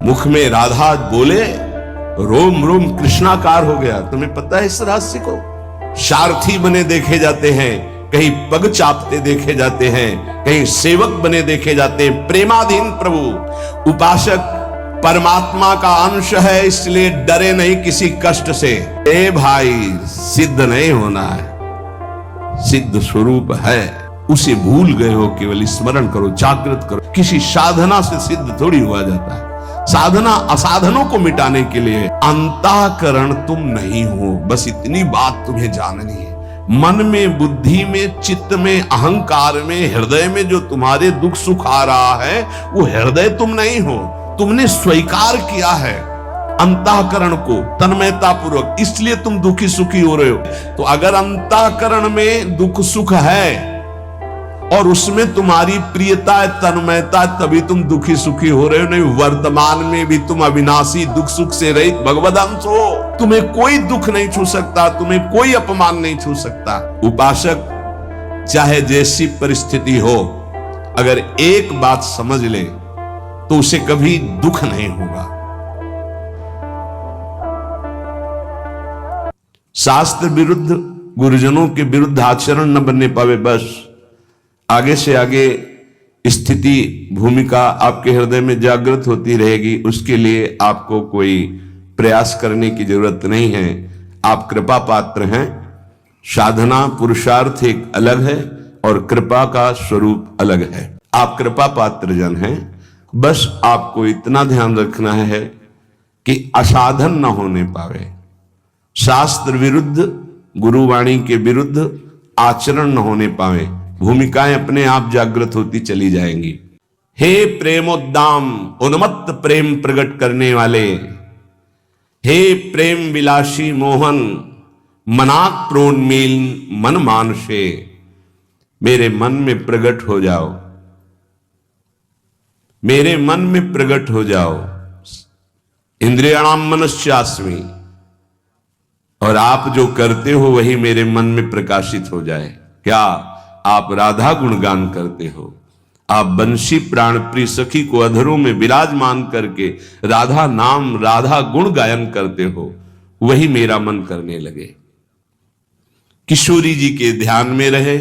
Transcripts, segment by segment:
मुख में राधा बोले, रोम रोम कृष्णाकार हो गया। तुम्हें पता है इस रहस्य को? सारथी बने देखे जाते हैं, कहीं पग चापते देखे जाते हैं, कहीं सेवक बने देखे जाते हैं। प्रेमाधीन प्रभु। उपासक परमात्मा का अंश है, इसलिए डरे नहीं किसी कष्ट से। ए भाई, सिद्ध नहीं होना है, सिद्ध स्वरूप है, उसे भूल गए हो, केवल स्मरण करो, जागृत करो। किसी साधना से सिद्ध थोड़ी हुआ जाता है। साधना असाधनों को मिटाने के लिए। अंतःकरण तुम नहीं हो, बस इतनी बात तुम्हें जाननी है। मन में, बुद्धि में, चित्त में, अहंकार में, हृदय में जो तुम्हारे दुख सुख आ रहा है, वो हृदय तुम नहीं हो। तुमने स्वीकार किया है अंतःकरण को तन्मयता पूर्वक, इसलिए तुम दुखी सुखी हो रहे हो। तो अगर अंतःकरण में दुख सुख है और उसमें तुम्हारी प्रियता है, तन्मयता, तभी तुम दुखी सुखी हो रहे हो। नहीं, वर्तमान में भी तुम अविनाशी दुख सुख से रहित भगवद अंश हो। तुम्हें कोई दुख नहीं छू सकता, तुम्हें कोई अपमान नहीं छू सकता। उपासक चाहे जैसी परिस्थिति हो, अगर एक बात समझ ले तो उसे कभी दुख नहीं होगा। शास्त्र विरुद्ध, गुरुजनों के विरुद्ध आचरण न बनने पावे, बस आगे से आगे स्थिति, भूमिका आपके हृदय में जागृत होती रहेगी। उसके लिए आपको कोई प्रयास करने की जरूरत नहीं है। आप कृपा पात्र हैं। साधना पुरुषार्थ एक अलग है और कृपा का स्वरूप अलग है। आप कृपा पात्र जन हैं। बस आपको इतना ध्यान रखना है कि असाधन न होने पावे। शास्त्र विरुद्ध, गुरुवाणी के विरुद्ध आचरण न होने पावे। भूमिकाएं अपने आप जागृत होती चली जाएंगी। हे प्रेमोद्दाम, उन्मत्त प्रेम प्रकट करने वाले, हे प्रेम विलासी मोहन, मनाक प्रोन्मील मन मानसे, मेरे मन में प्रकट हो जाओ, मेरे मन में प्रकट हो जाओ। इंद्रियाणाम मनश्चास्मि, और आप जो करते हो वही मेरे मन में प्रकाशित हो जाए। क्या आप राधा गुणगान करते हो? आप बंशी प्राण प्रिय सखी को अधरों में विराजमान करके राधा नाम, राधा गुण गायन करते हो, वही मेरा मन करने लगे। किशोरी जी के ध्यान में रहे,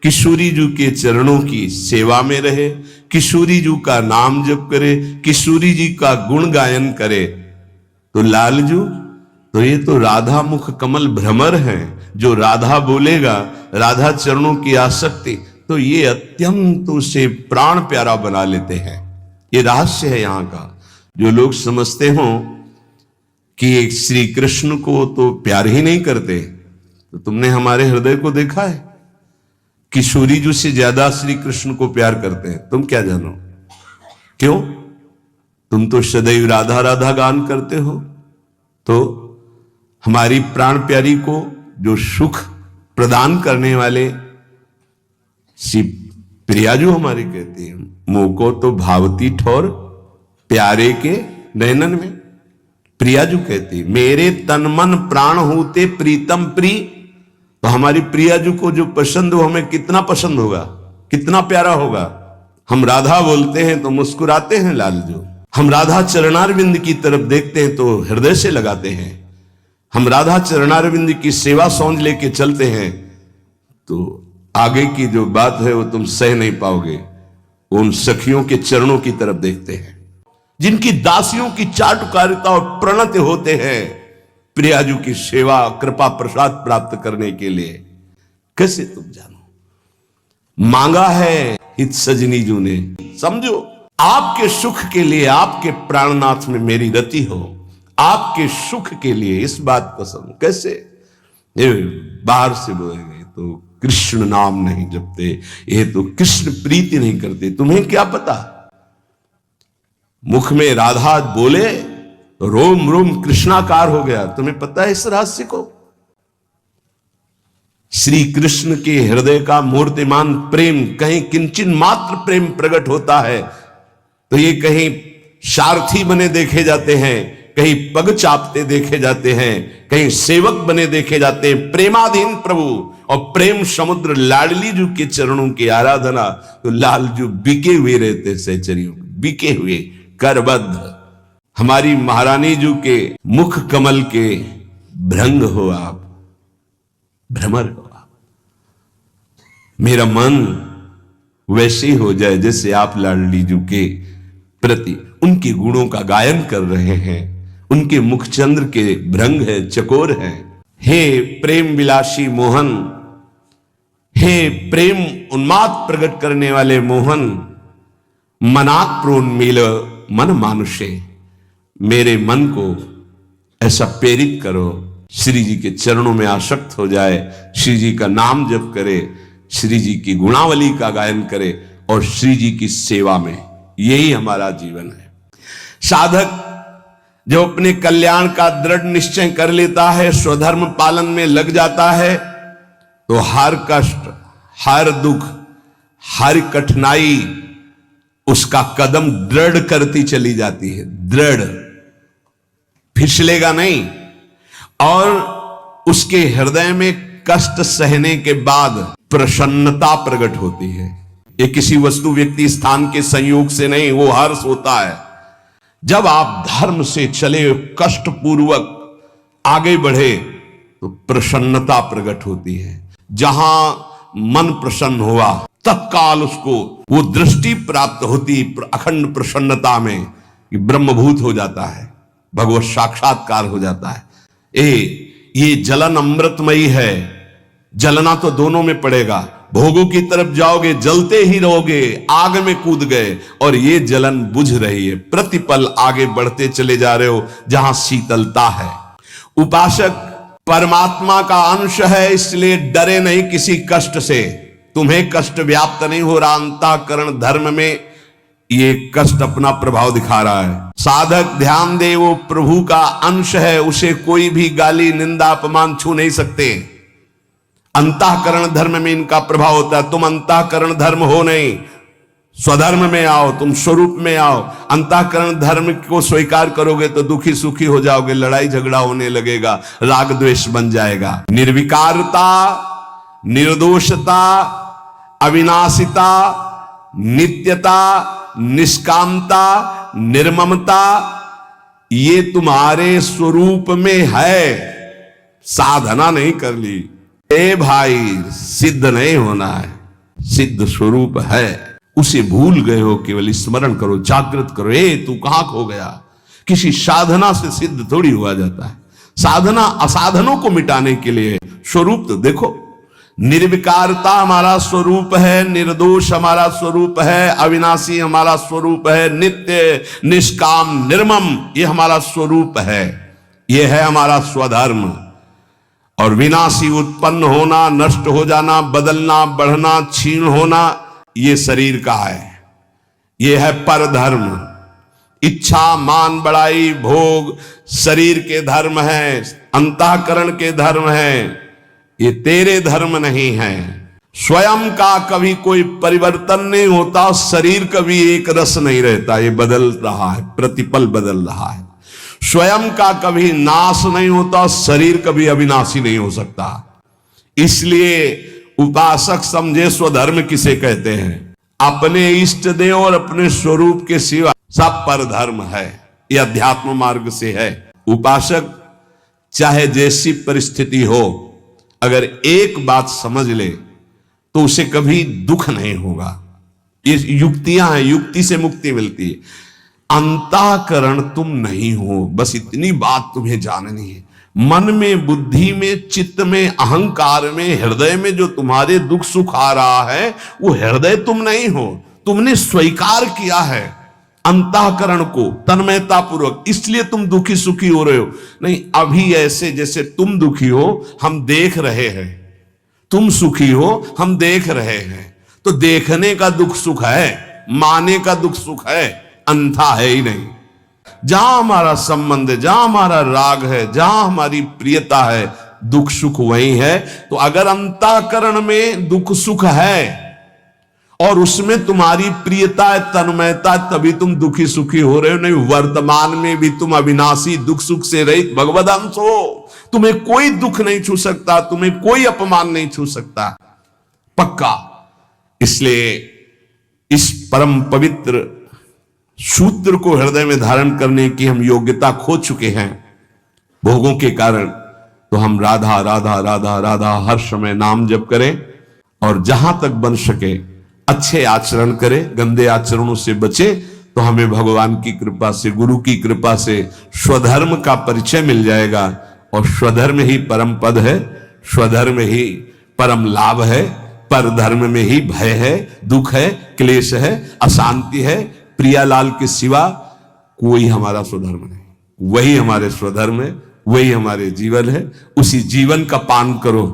किशोरी जी के चरणों की सेवा में रहे, किशोरी जी का नाम जप करे, किशोरी जी का गुण गायन करे। तो लालजू, तो ये तो राधा मुख कमल भ्रमर हैं। जो राधा बोलेगा, राधा चरणों की आसक्ति, तो ये अत्यंत उसे प्राण प्यारा बना लेते हैं। ये रहस्य है यहाँ का। जो लोग समझते हो कि श्री कृष्ण को तो प्यार ही नहीं करते, तो तुमने हमारे हृदय को देखा है? किशोरी जी से ज्यादा श्री कृष्ण को प्यार करते हैं। तुम क्या जानो? क्यों? तुम तो सदैव राधा राधा गान करते हो। तो हमारी प्राण प्यारी को जो सुख प्रदान करने वाले श्री प्रियाजू हमारी कहती है, मोको तो भावती ठोर प्यारे के नैनन में। प्रियाजू कहती, मेरे तन मन प्राण होते प्रीतम प्री। तो हमारी प्रियाजू को जो पसंद हो, हमें कितना पसंद होगा, कितना प्यारा होगा। हम राधा बोलते हैं तो मुस्कुराते हैं लालजू। हम राधा चरणारविंद की तरफ देखते हैं तो हृदय से लगाते हैं। हम राधा चरणारविंद की सेवा सौंध लेके चलते हैं तो आगे की जो बात है वो तुम सह नहीं पाओगे। उन सखियों के चरणों की तरफ देखते हैं जिनकी दासियों की चाटुकारिता और प्रणत होते हैं प्रियाजू की सेवा, कृपा प्रसाद प्राप्त करने के लिए। कैसे तुम जानो? मांगा है हित सजनी जू ने। समझो, आपके सुख के लिए, आपके प्राणनाथ में मेरी रति हो, आपके सुख के लिए इस बात को समझो। कैसे? ये बाहर से बोलेंगे तो कृष्ण नाम नहीं जपते, ये तो कृष्ण प्रीति नहीं करते। तुम्हें क्या पता? मुख में राधा बोले, रोम रोम कृष्णाकार हो गया। तुम्हें पता है इस रहस्य को? श्री कृष्ण के हृदय का मूर्तिमान प्रेम, कहीं किंचन मात्र प्रेम प्रकट होता है तो ये कहीं सारथी बने देखे जाते हैं, कहीं पग चापते देखे जाते हैं, कहीं सेवक बने देखे जाते हैं। प्रेमाधीन प्रभु और प्रेम समुद्र लाडली जू के चरणों की आराधना, तो लालजू बिके हुए रहते सहचरियों, बिके हुए करबद्ध। हमारी महारानी जी के मुख कमल के भ्रंग हो आप, भ्रमर हो आप। मेरा मन वैसे ही हो जाए जैसे आप लाडली जी के प्रति उनके गुणों का गायन कर रहे हैं। उनके मुखचंद्र के भ्रंग है, चकोर है। हे प्रेम विलासी मोहन, हे प्रेम उन्माद प्रकट करने वाले मोहन, मनात प्रोन्मील मन मानुषे, मेरे मन को ऐसा प्रेरित करो, श्री जी के चरणों में आसक्त हो जाए, श्री जी का नाम जप करे, श्री जी की गुणावली का गायन करे और श्री जी की सेवा में, यही हमारा जीवन है। साधक जो अपने कल्याण का दृढ़ निश्चय कर लेता है, स्वधर्म पालन में लग जाता है, तो हर कष्ट, हर दुख, हर कठिनाई उसका कदम दृढ़ करती चली जाती है। दृढ़, फिसलेगा नहीं। और उसके हृदय में कष्ट सहने के बाद प्रसन्नता प्रकट होती है। ये किसी वस्तु, व्यक्ति, स्थान के संयोग से नहीं, वो हर्ष होता है। जब आप धर्म से चले, कष्ट पूर्वक आगे बढ़े, तो प्रसन्नता प्रकट होती है। जहां मन प्रसन्न हुआ, तत्काल उसको वो दृष्टि प्राप्त होती अखंड प्रसन्नता में कि ब्रह्मभूत हो जाता है, भगवत साक्षात्कार हो जाता है। ये जलन अमृतमयी है। जलना तो दोनों में पड़ेगा। भोगों की तरफ जाओगे, जलते ही रहोगे, आग में कूद गए, और ये जलन बुझ रही है। प्रतिपल आगे बढ़ते चले जा रहे हो जहां शीतलता है। उपासक परमात्मा का अंश है, इसलिए डरे नहीं किसी कष्ट से। तुम्हें कष्ट व्याप्त नहीं हो रहा, अंतःकरण धर्म में ये कष्ट अपना प्रभाव दिखा रहा है। साधक ध्यान दे, वो प्रभु का अंश है, उसे कोई भी गाली, निंदा, अपमान छू नहीं सकते। अंतःकरण धर्म में इनका प्रभाव होता है। तुम अंतःकरण धर्म हो नहीं, स्वधर्म में आओ, तुम स्वरूप में आओ। अंतःकरण धर्म को स्वीकार करोगे तो दुखी सुखी हो जाओगे, लड़ाई झगड़ा होने लगेगा, राग द्वेष बन जाएगा। निर्विकारता, निर्दोषता, अविनाशिता, नित्यता, निष्कामता, निर्ममता, ये तुम्हारे स्वरूप में है। साधना नहीं कर ली, ए भाई, सिद्ध नहीं होना है, सिद्ध स्वरूप है। उसे भूल गए हो, केवल स्मरण करो, जागृत करो। ए तू कहां खो गया? किसी साधना से सिद्ध थोड़ी हुआ जाता है। साधना असाधनों को मिटाने के लिए। स्वरूप तो देखो, निर्विकारता हमारा स्वरूप है, निर्दोष हमारा स्वरूप है, अविनाशी हमारा स्वरूप है, नित्य, निष्काम, निर्मम ये हमारा स्वरूप है। ये है हमारा स्वधर्म। और विनाशी, उत्पन्न होना, नष्ट हो जाना, बदलना, बढ़ना, क्षीण होना, ये शरीर का है। ये है परधर्म। इच्छा, मान, बड़ाई, भोग शरीर के धर्म है, अंतःकरण के धर्म है। ये तेरे धर्म नहीं है। स्वयं का कभी कोई परिवर्तन नहीं होता, शरीर कभी एक रस नहीं रहता, ये बदल रहा है, प्रतिपल बदल रहा है। स्वयं का कभी नाश नहीं होता, शरीर कभी अविनाशी नहीं हो सकता। इसलिए उपासक समझे स्वधर्म किसे कहते हैं। अपने इष्ट देव और अपने स्वरूप के सिवा सब परधर्म है। यह अध्यात्म मार्ग से है। उपासक चाहे जैसी परिस्थिति हो, अगर एक बात समझ ले तो उसे कभी दुख नहीं होगा। ये युक्तियां हैं, युक्ति से मुक्ति मिलती है। अंतःकरण तुम नहीं हो, बस इतनी बात तुम्हें जाननी है। मन में, बुद्धि में, चित्त में, अहंकार में, हृदय में जो तुम्हारे दुख सुख आ रहा है, वो हृदय तुम नहीं हो। तुमने स्वीकार किया है अंतःकरण को तन्मयता पूर्वक, इसलिए तुम दुखी सुखी हो रहे हो। नहीं, अभी ऐसे जैसे तुम दुखी हो हम देख रहे हैं, तुम सुखी हो हम देख रहे हैं। तो देखने का दुख सुख है, माने का दुख सुख है, अंधा है ही नहीं। जहां हमारा संबंध है, जहां हमारा राग है, जहां हमारी प्रियता है, दुख सुख वही है। तो अगर अंतःकरण में दुख सुख है और उसमें तुम्हारी प्रियता है, तन्मयता, तभी तुम दुखी सुखी हो रहे हो। नहीं, वर्तमान में भी तुम अविनाशी, दुख सुख से रहित भगवद अंश हो। तुम्हें कोई दुख नहीं छू सकता, तुम्हें कोई अपमान नहीं छू सकता, पक्का। इसलिए इस परम पवित्र सूत्र को हृदय में धारण करने की हम योग्यता खो चुके हैं भोगों के कारण, तो हम राधा राधा राधा राधा हर समय नाम जप करें और जहां तक बन सके अच्छे आचरण करें, गंदे आचरणों से बचे, तो हमें भगवान की कृपा से, गुरु की कृपा से स्वधर्म का परिचय मिल जाएगा। और स्वधर्म ही परम पद है, स्वधर्म ही परम लाभ है, पर धर्म में ही भय है, दुख है, क्लेश है, अशांति है। प्रियालाल के सिवा कोई हमारा स्वधर्म नहीं, वही हमारे स्वधर्म है, वही हमारे जीवन है। उसी जीवन का पान करो।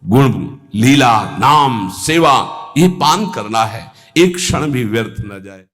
गुण, लीला, नाम, सेवा, ये पान करना है, एक क्षण भी व्यर्थ न जाए।